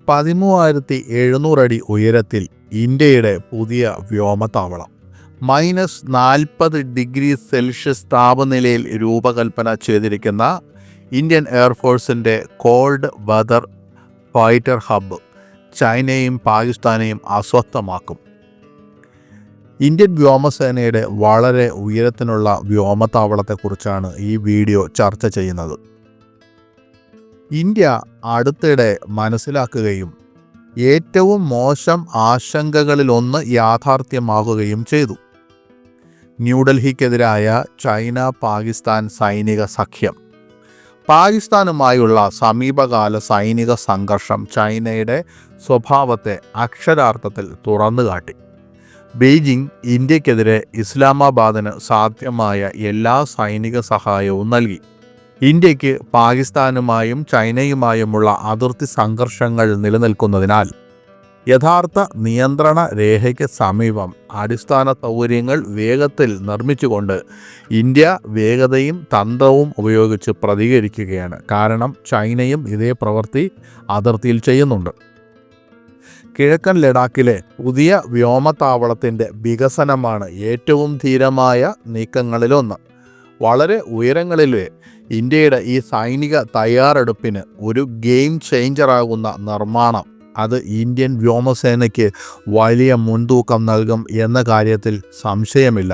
13,700 അടി ഉയരത്തിൽ ഇന്ത്യയുടെ പുതിയ വ്യോമത്താവളം. -40 താപനിലയിൽ രൂപകൽപ്പന ചെയ്തിരിക്കുന്ന ഇന്ത്യൻ എയർഫോഴ്സിൻ്റെ കോൾഡ് വെതർ ഫൈറ്റർ ഹബ്ബ് ചൈനയും പാകിസ്ഥാനെയും അസ്വസ്ഥമാക്കും. ഇന്ത്യൻ വ്യോമസേനയുടെ വളരെ ഉയരത്തിനുള്ള വ്യോമത്താവളത്തെക്കുറിച്ചാണ് ഈ വീഡിയോ ചർച്ച ചെയ്യുന്നത്. ഇന്ത്യ അടുത്തിടെ മനസ്സിലാക്കുകയും ഏറ്റവും മോശം ആശങ്കകളിലൊന്ന് യാഥാർത്ഥ്യമാകുകയും ചെയ്തു. ന്യൂഡൽഹിക്കെതിരായ ചൈന പാകിസ്ഥാൻ സൈനിക സഖ്യം. പാകിസ്ഥാനുമായുള്ള സമീപകാല സൈനിക സംഘർഷം ചൈനയുടെ സ്വഭാവത്തെ അക്ഷരാർത്ഥത്തിൽ തുറന്നുകാട്ടി. ബെയ്ജിംഗ് ഇന്ത്യക്കെതിരെ ഇസ്ലാമാബാദിന് സാധ്യമായ എല്ലാ സൈനിക സഹായവും നൽകി. ഇന്ത്യക്ക് പാകിസ്ഥാനുമായും ചൈനയുമായുമുള്ള അതിർത്തി സംഘർഷങ്ങൾ നിലനിൽക്കുന്നതിനാൽ യഥാർത്ഥ നിയന്ത്രണ രേഖയ്ക്ക് സമീപം അടിസ്ഥാന സൗകര്യങ്ങൾ വേഗത്തിൽ നിർമ്മിച്ചുകൊണ്ട് ഇന്ത്യ വേഗതയും തന്ത്രവും ഉപയോഗിച്ച് പ്രതികരിക്കുകയാണ്. കാരണം ചൈനയും ഇതേ പ്രവൃത്തി അതിർത്തിയിൽ ചെയ്യുന്നുണ്ട്. കിഴക്കൻ ലഡാക്കിലെ പുതിയ വ്യോമത്താവളത്തിൻ്റെ വികസനമാണ് ഏറ്റവും ധീരമായ നീക്കങ്ങളിലൊന്ന്. വളരെ ഉയരങ്ങളിലെ ഇന്ത്യയുടെ ഈ സൈനിക തയ്യാറെടുപ്പിന് ഒരു ഗെയിം ചേഞ്ചറാകുന്ന നിർമ്മാണം അത് ഇന്ത്യൻ വ്യോമസേനയ്ക്ക് വലിയ മുൻതൂക്കം നൽകും എന്ന കാര്യത്തിൽ സംശയമില്ല.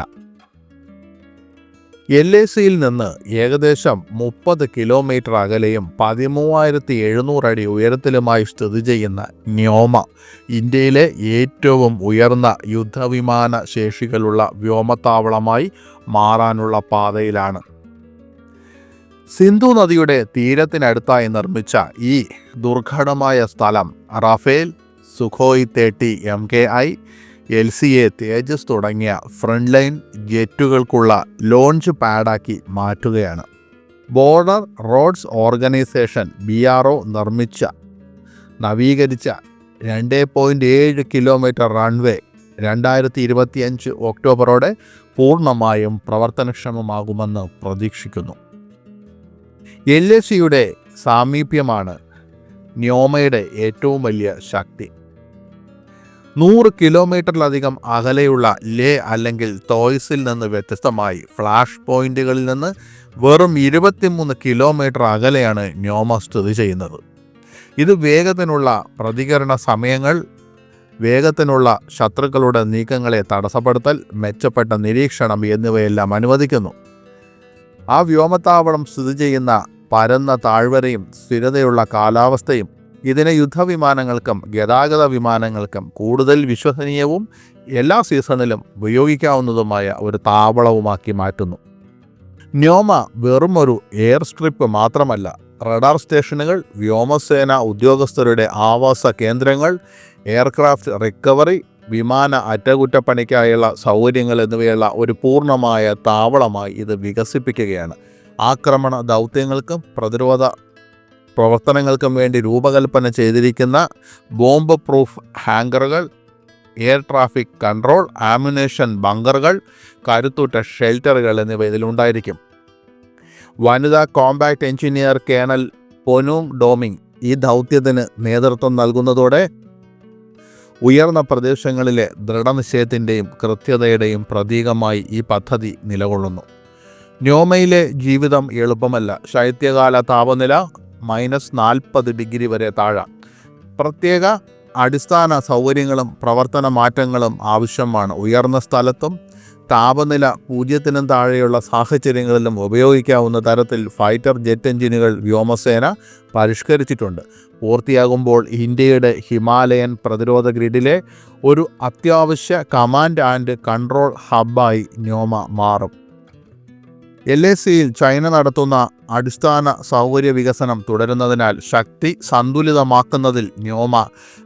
LACയിൽ നിന്ന് ഏകദേശം 30 കിലോമീറ്റർ അകലെയും 13,700 അടി ഉയരത്തിലുമായി സ്ഥിതി ചെയ്യുന്ന ന്യോമ ഇന്ത്യയിലെ ഏറ്റവും ഉയർന്ന യുദ്ധവിമാന ശേഷികളുള്ള വ്യോമത്താവളമായി മാറാനുള്ള പാതയിലാണ്. സിന്ധു നദിയുടെ തീരത്തിനടുത്തായി നിർമ്മിച്ച ഈ ദുർഘടമായ സ്ഥലം Rafale, Sukhoi 30 MKI, LCA Tejas തുടങ്ങിയ ഫ്രണ്ട് ലൈൻ ജെറ്റുകൾക്കുള്ള ലോഞ്ച് പാഡാക്കി മാറ്റുകയാണ്. ബോർഡർ റോഡ്സ് ഓർഗനൈസേഷൻ BRO നിർമ്മിച്ച നവീകരിച്ച 2.7 കിലോമീറ്റർ റൺവേ 2025 ഒക്ടോബറോടെ പൂർണ്ണമായും പ്രവർത്തനക്ഷമമാകുമെന്ന് പ്രതീക്ഷിക്കുന്നു. LACയുടെ സാമീപ്യമാണ് ന്യോമയുടെ ഏറ്റവും വലിയ ശക്തി. 100 കിലോമീറ്ററിലധികം അകലെയുള്ള ലേ അല്ലെങ്കിൽ തോയ്സിൽ നിന്ന് വ്യത്യസ്തമായി ഫ്ലാഷ് പോയിന്റുകളിൽ നിന്ന് വെറും 23 കിലോമീറ്റർ അകലെയാണ് ന്യോമ സ്ഥിതി ചെയ്യുന്നത്. ഇത് വേഗത്തിനുള്ള പ്രതികരണ സമയങ്ങൾ, വേഗത്തിനുള്ള ശത്രുക്കളുടെ നീക്കങ്ങളെ തടസ്സപ്പെടുത്തൽ, മെച്ചപ്പെട്ട നിരീക്ഷണം എന്നിവയെല്ലാം അനുവദിക്കുന്നു. ആ വ്യോമത്താവളം സ്ഥിതി ചെയ്യുന്ന പരന്ന താഴ്വരയും സ്ഥിരതയുള്ള കാലാവസ്ഥയും ഇതിനെ യുദ്ധവിമാനങ്ങൾക്കും ഗതാഗത വിമാനങ്ങൾക്കും കൂടുതൽ വിശ്വസനീയവും എല്ലാ സീസണിലും ഉപയോഗിക്കാവുന്നതുമായ ഒരു താവളവുമാക്കി മാറ്റുന്നു. ന്യോമ വെറും ഒരു എയർ സ്ട്രിപ്പ് മാത്രമല്ല, റഡാർ സ്റ്റേഷനുകൾ, വ്യോമസേന ഉദ്യോഗസ്ഥരുടെ ആവാസ കേന്ദ്രങ്ങൾ, എയർക്രാഫ്റ്റ് റിക്കവറി, വിമാന അറ്റകുറ്റപ്പണിക്കായുള്ള സൗകര്യങ്ങൾ എന്നിവയുള്ള ഒരു പൂർണ്ണമായ താവളമായി ഇത് വികസിപ്പിക്കുകയാണ്. ആക്രമണ ദൗത്യങ്ങൾക്കും പ്രതിരോധ പ്രവർത്തനങ്ങൾക്കും വേണ്ടി രൂപകൽപ്പന ചെയ്തിരിക്കുന്ന ബോംബ് പ്രൂഫ് ഹാങ്കറുകൾ, എയർ ട്രാഫിക് കൺട്രോൾ, ആമുനേഷൻ ബങ്കറുകൾ, കരുത്തുറ്റ ഷെൽട്ടറുകൾ എന്നിവ ഇതിലുണ്ടായിരിക്കും. വനിതാ combat engineer colonel Ponung Doming ഈ ദൗത്യത്തിന് നേതൃത്വം നൽകുന്നതോടെ ഉയർന്ന പ്രദേശങ്ങളിലെ ദൃഢനിശ്ചയത്തിൻ്റെയും കൃത്യതയുടെയും പ്രതീകമായി ഈ പദ്ധതി നിലകൊള്ളുന്നു. ന്യോമയിലെ ജീവിതം എളുപ്പമല്ല. ശൈത്യകാല താപനില -40 വരെ താഴാം. പ്രത്യേക അടിസ്ഥാന സൗകര്യങ്ങളും പ്രവർത്തന മാറ്റങ്ങളും ആവശ്യമാണ്. ഉയർന്ന സ്ഥലത്തും താപനില 0 താഴെയുള്ള സാഹചര്യങ്ങളിലും ഉപയോഗിക്കാവുന്ന തരത്തിൽ ഫൈറ്റർ ജെറ്റ് എഞ്ചിനുകൾ വ്യോമസേന പരിഷ്കരിച്ചിട്ടുണ്ട്. പൂർത്തിയാകുമ്പോൾ ഇന്ത്യയുടെ ഹിമാലയൻ പ്രതിരോധ ഗ്രിഡിലെ ഒരു അത്യാവശ്യ കമാൻഡ് ആൻഡ് കൺട്രോൾ ഹബ്ബായി ന്യോമ മാറും. LACയിൽ ചൈന നടത്തുന്ന അടിസ്ഥാന സൗകര്യ വികസനം തുടരുന്നതിനാൽ ശക്തി സന്തുലിതമാക്കുന്നതിൽ ന്യോമ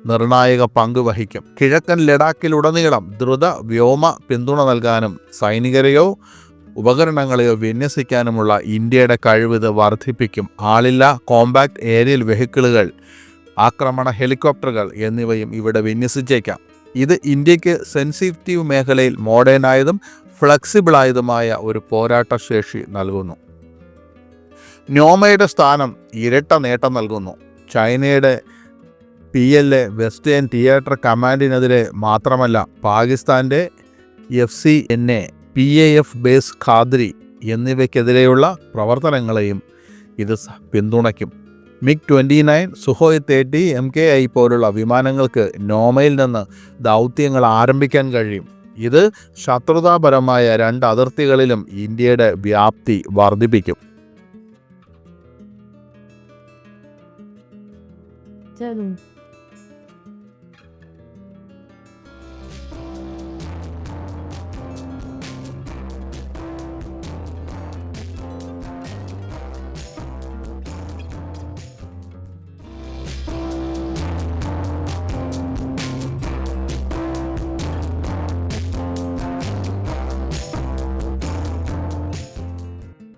നിർണായക പങ്ക് വഹിക്കും. കിഴക്കൻ ലഡാക്കിലുടനീളം ദ്രുത വ്യോമ പിന്തുണ നൽകാനും സൈനികരെയോ ഉപകരണങ്ങളെയോ വിന്യസിക്കാനുമുള്ള ഇന്ത്യയുടെ കഴിവ് ഇത് വർദ്ധിപ്പിക്കും. ആളില്ല കോമ്പാക്ട് ഏരിയൽ വെഹിക്കിളുകൾ, ആക്രമണ ഹെലികോപ്റ്ററുകൾ എന്നിവയും ഇവിടെ വിന്യസിച്ചേക്കാം. ഇത് ഇന്ത്യക്ക് സെൻസിറ്റീവ് മേഖലയിൽ മോഡേണായതും ഫ്ലെക്സിബിളായതുമായ ഒരു പോരാട്ട ശേഷി നൽകുന്നു. ന്യോമയുടെ സ്ഥാനം ഇരട്ട നേട്ടം നൽകുന്നു. ചൈനയുടെ PLA വെസ്റ്റേൺ തിയേറ്റർ കമാൻഡിനെതിരെ മാത്രമല്ല, പാകിസ്ഥാൻ്റെ FCNA, PAF ബേസ് ഖാദ്രി എന്നിവയ്ക്കെതിരെയുള്ള പ്രവർത്തനങ്ങളെയും ഇത് പിന്തുണയ്ക്കും. MiG-29, സുഹോയ് 30, MKI പോലുള്ള വിമാനങ്ങൾക്ക് നോമയിൽ നിന്ന് ദൗത്യങ്ങൾ ആരംഭിക്കാൻ കഴിയും. ഇത് ശത്രുതാപരമായ 2 അതിർത്തികളിലും ഇന്ത്യയുടെ വ്യാപ്തി വർദ്ധിപ്പിക്കും. चलो